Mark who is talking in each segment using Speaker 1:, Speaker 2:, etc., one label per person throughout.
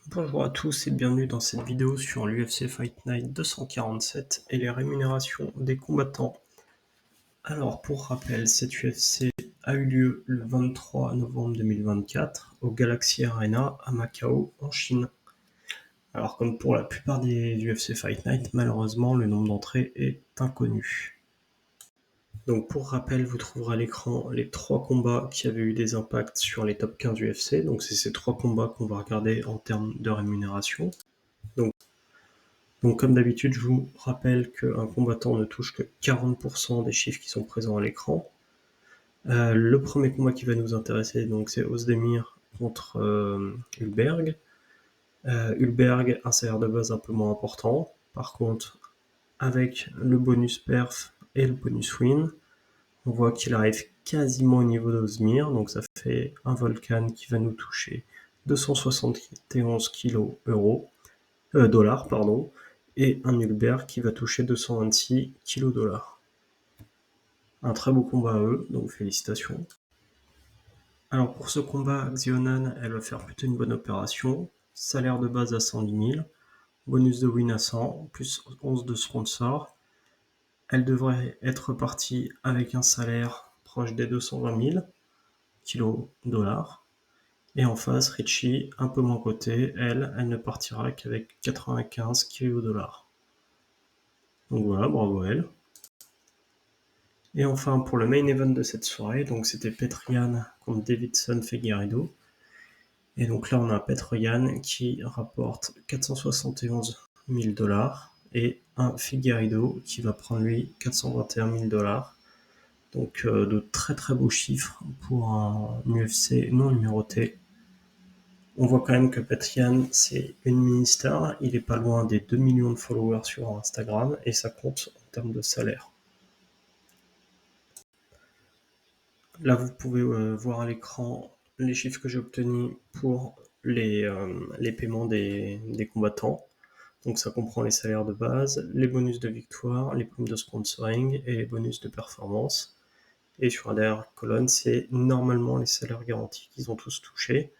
Speaker 1: Bonjour à tous et bienvenue dans cette vidéo sur l'UFC Fight Night 247 et les rémunérations des combattants. Alors pour rappel, cette UFC a eu lieu le 23 novembre 2024 au Galaxy Arena à Macao en Chine. Alors comme pour la plupart des UFC Fight Night, malheureusement le nombre d'entrées est inconnu. Donc pour rappel, vous trouverez à l'écran les 3 combats qui avaient eu des impacts sur les top 15 UFC. Donc c'est ces 3 combats qu'on va regarder en termes de rémunération. Donc comme d'habitude, je vous rappelle qu'un combattant ne touche que 40% des chiffres qui sont présents à l'écran. Le premier combat qui va nous intéresser, donc c'est Ozdemir contre Hulberg. Hulberg, un salaire de base un peu moins important. Par contre, avec le bonus perf et le bonus win, on voit qu'il arrive quasiment au niveau d'Ozdemir. Donc ça fait un Volkan qui va nous toucher 271 dollars, et un Hulberg qui va toucher 226 $. Un très beau combat à eux, donc félicitations. Alors pour ce combat, Xionan, elle va faire plutôt une bonne opération. Salaire de base à 110 000, bonus de win à 100, plus 11 de sponsor. Elle devrait être partie avec un salaire proche des 220 000 $. Et en face, Richie, un peu moins cotée, elle ne partira qu'avec 95 $. Donc voilà, bravo à elle. Et enfin, pour le main event de cette soirée, donc c'était Petr Yan contre Deiveson Figueiredo. Et donc là, on a Petr Yan qui rapporte 471 000 $ et un Figueiredo qui va prendre lui 421 000 $. Donc de très très beaux chiffres pour un UFC non numéroté. On voit quand même que Petr Yan, c'est une mini-star. Il est pas loin des 2 millions de followers sur Instagram et ça compte en termes de salaire. Là, vous pouvez voir à l'écran les chiffres que j'ai obtenus pour les paiements des combattants. Donc ça comprend les salaires de base, les bonus de victoire, les primes de sponsoring et les bonus de performance. Et sur la dernière colonne, c'est normalement les salaires garantis qu'ils ont tous touchés.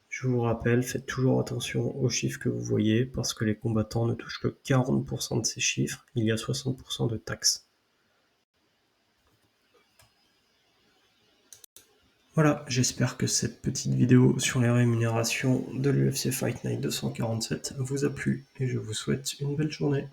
Speaker 1: Je vous rappelle, faites toujours attention aux chiffres que vous voyez parce que les combattants ne touchent que 40% de ces chiffres, il y a 60% de taxes. Voilà, j'espère que cette petite vidéo sur les rémunérations de l'UFC Fight Night 247 vous a plu et je vous souhaite une belle journée.